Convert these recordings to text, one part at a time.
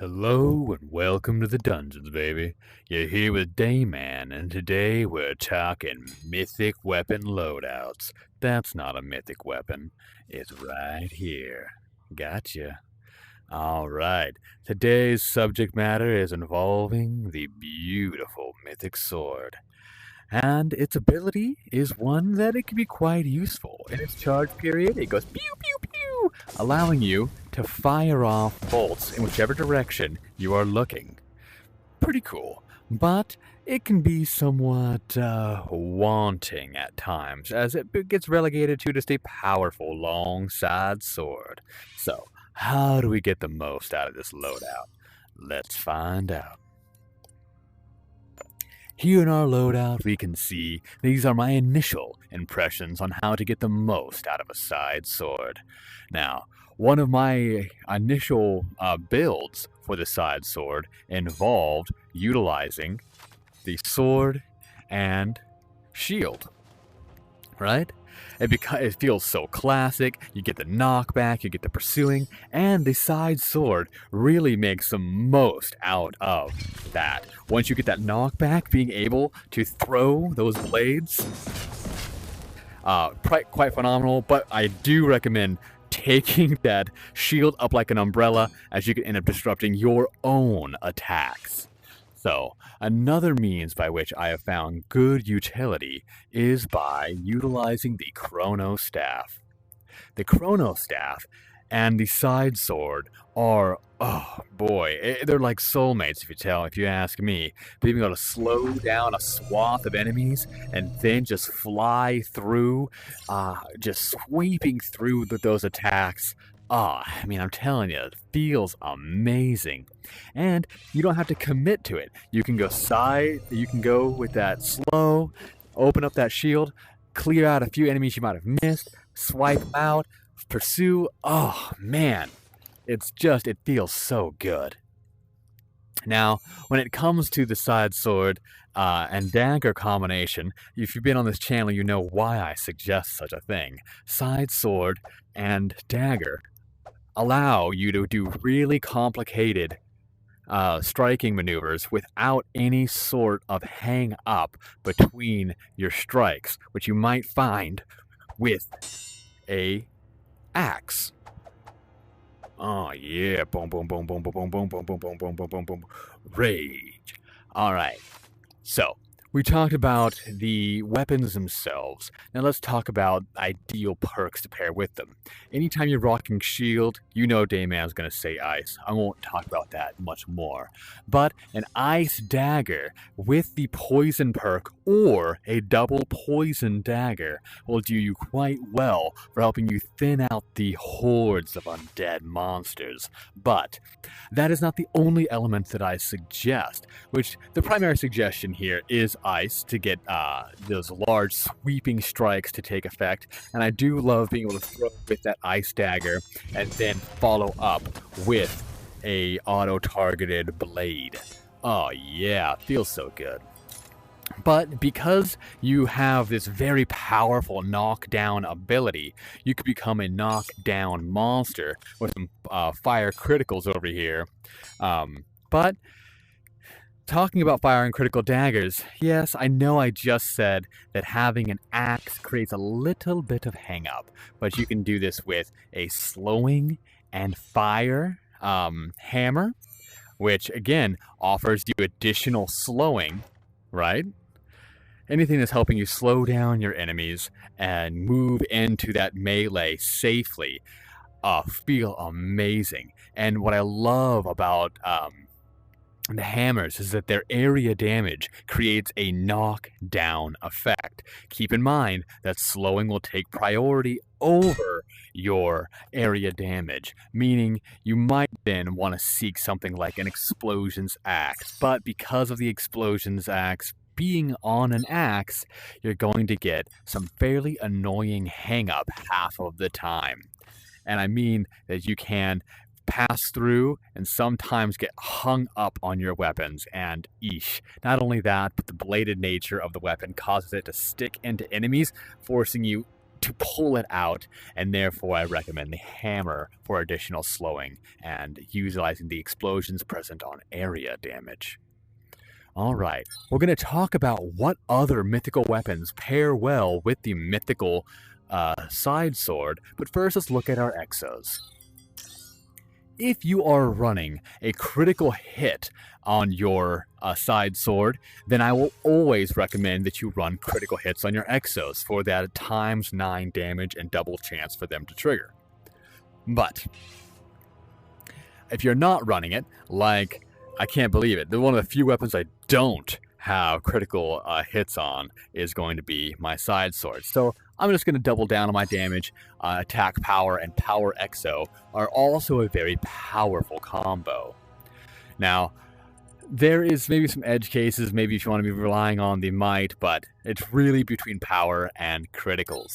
Hello and welcome to the dungeons, baby. You're here with Dayman, and today we're talking mythic weapon loadouts. That's not a mythic weapon. It's right here. Gotcha. Alright, today's subject matter is involving the beautiful mythic sword. And its ability is one that it can be quite useful. In its charge period, it goes pew pew pew, allowing you to fire off bolts in whichever direction you are looking. Pretty cool. But it can be somewhat wanting at times, as it gets relegated to just a powerful long side sword. So, how do we get the most out of this loadout? Let's find out. Here in our loadout, we can see these are my initial impressions on how to get the most out of a side sword. Now, one of my initial builds for the side sword involved utilizing the sword and shield, right? It feels so classic. You get the knockback, you get the pursuing, and the side sword really makes the most out of that. Once you get that knockback, being able to throw those blades, quite phenomenal. But I do recommend taking that shield up like an umbrella, as you can end up disrupting your own attacks. So, another means by which I have found good utility is by utilizing the Chrono Staff. The Chrono Staff and the Side Sword are, oh boy, they're like soulmates if you ask me. Being able to slow down a swath of enemies and then just fly through, just sweeping through those attacks. I mean, I'm telling you, it feels amazing. And you don't have to commit to it. You can go with that slow, open up that shield, clear out a few enemies you might have missed, swipe them out, pursue. Oh, man. It feels so good. Now, when it comes to the side sword and dagger combination, if you've been on this channel, you know why I suggest such a thing. Side sword and dagger allow you to do really complicated striking maneuvers without any sort of hang up between your strikes, which you might find with a axe. Oh yeah, boom boom boom boom boom boom boom boom boom boom boom boom boom boom. Rage. All right. So, we talked about the weapons themselves. Now let's talk about ideal perks to pair with them. Anytime you're rocking shield, you know Dayman's going to say ice. I won't talk about that much more. But an ice dagger with the poison perk or a double poison dagger will do you quite well for helping you thin out the hordes of undead monsters. But that is not the only element that I suggest, which the primary suggestion here is ice to get those large sweeping strikes to take effect. And I do love being able to throw with that ice dagger and then follow up with a auto-targeted blade. Oh yeah, feels so good. But because you have this very powerful knockdown ability, you could become a knockdown monster with some fire criticals over here. But talking about fire and critical daggers, yes, I know I just said that having an axe creates a little bit of hang-up, but you can do this with a slowing and fire hammer, which again offers you additional slowing, right? Anything that's helping you slow down your enemies and move into that melee safely feel amazing. And what I love about the hammers is that their area damage creates a knockdown effect. Keep in mind that slowing will take priority over your area damage, meaning you might then want to seek something like an explosions axe. But because of the explosions axe being on an axe, you're going to get some fairly annoying hang-up half of the time. And I mean that you can pass through and sometimes get hung up on your weapons, and eesh. Not only that, but the bladed nature of the weapon causes it to stick into enemies, forcing you to pull it out, and therefore I recommend the hammer for additional slowing and utilizing the explosions present on area damage. Alright, we're going to talk about what other mythical weapons pair well with the mythical side sword, but first let's look at our exos. If you are running a critical hit on your side sword, then I will always recommend that you run critical hits on your exos for that ×9 damage and double chance for them to trigger. But if you're not running it, like, I can't believe it, one of the few weapons I don't have critical hits on is going to be my side sword. So I'm just going to double down on my damage. Attack power and power exo are also a very powerful combo. Now, there is maybe some edge cases, maybe if you want to be relying on the might, but it's really between power and criticals.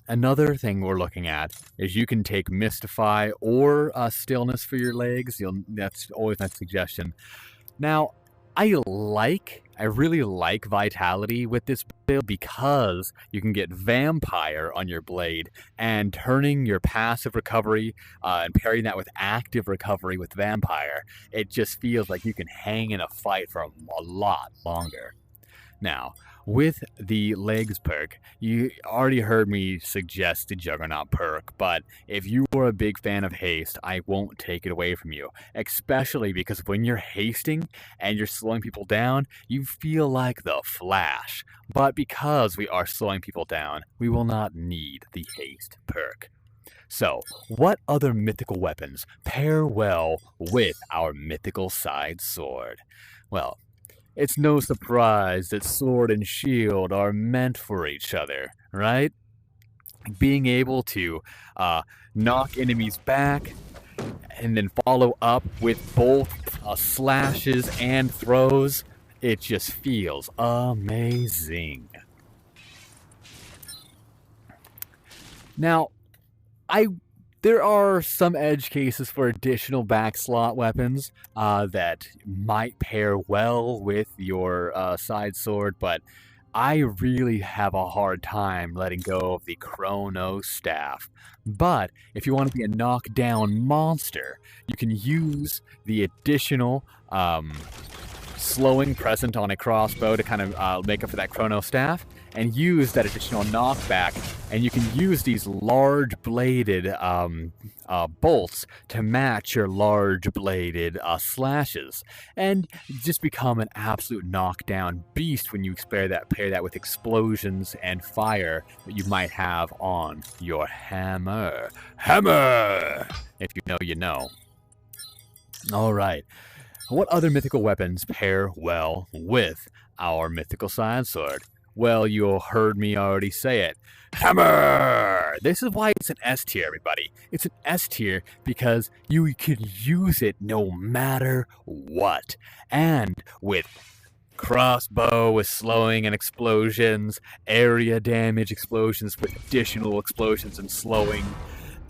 Another thing we're looking at is you can take Mystify or Stillness for your legs. That's always my suggestion. Now, I really like Vitality with this build because you can get Vampire on your blade, and turning your passive recovery and pairing that with active recovery with Vampire, it just feels like you can hang in a fight for a lot longer. Now, with the legs perk, you already heard me suggest the Juggernaut perk, but if you are a big fan of haste, I won't take it away from you, especially because when you're hasting and you're slowing people down, you feel like the Flash. But because we are slowing people down, we will not need the haste perk. So, what other mythical weapons pair well with our mythical side sword? Well, it's no surprise that sword and shield are meant for each other, right? Being able to knock enemies back and then follow up with both slashes and throws, it just feels amazing. Now, there are some edge cases for additional backslot weapons that might pair well with your side sword, but I really have a hard time letting go of the Chrono Staff. But if you want to be a knockdown monster, you can use the additional slowing present on a crossbow to kind of make up for that Chrono Staff, and use that additional knockback, and you can use these large bladed bolts to match your large bladed slashes, and just become an absolute knockdown beast when you pair that with explosions and fire that you might have on your hammer. Hammer! If you know, you know. Alright. What other mythical weapons pair well with our mythical side sword? Well, you heard me already say it. Hammer! This is why it's an S tier, everybody. It's an S tier because you can use it no matter what. And with crossbow with slowing and explosions, area damage explosions with additional explosions and slowing,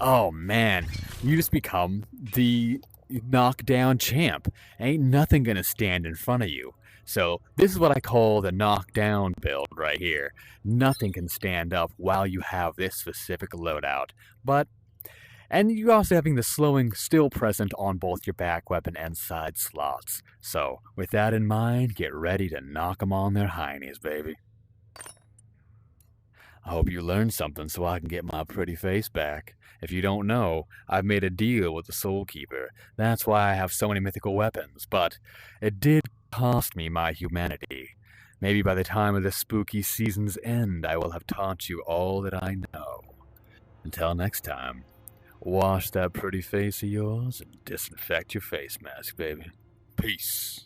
oh man, you just become the knockdown champ. Ain't nothing gonna stand in front of you. So this is what I call the knockdown build right here. Nothing can stand up while you have this specific loadout. And you also having the slowing still present on both your back weapon and side slots. So with that in mind, get ready to knock them on their heinies, baby. I hope you learned something so I can get my pretty face back. If you don't know, I've made a deal with the Soul Keeper. That's why I have so many mythical weapons, but it did cost me my humanity. Maybe by the time of this spooky season's end, I will have taught you all that I know. Until next time, wash that pretty face of yours and disinfect your face mask, baby. Peace.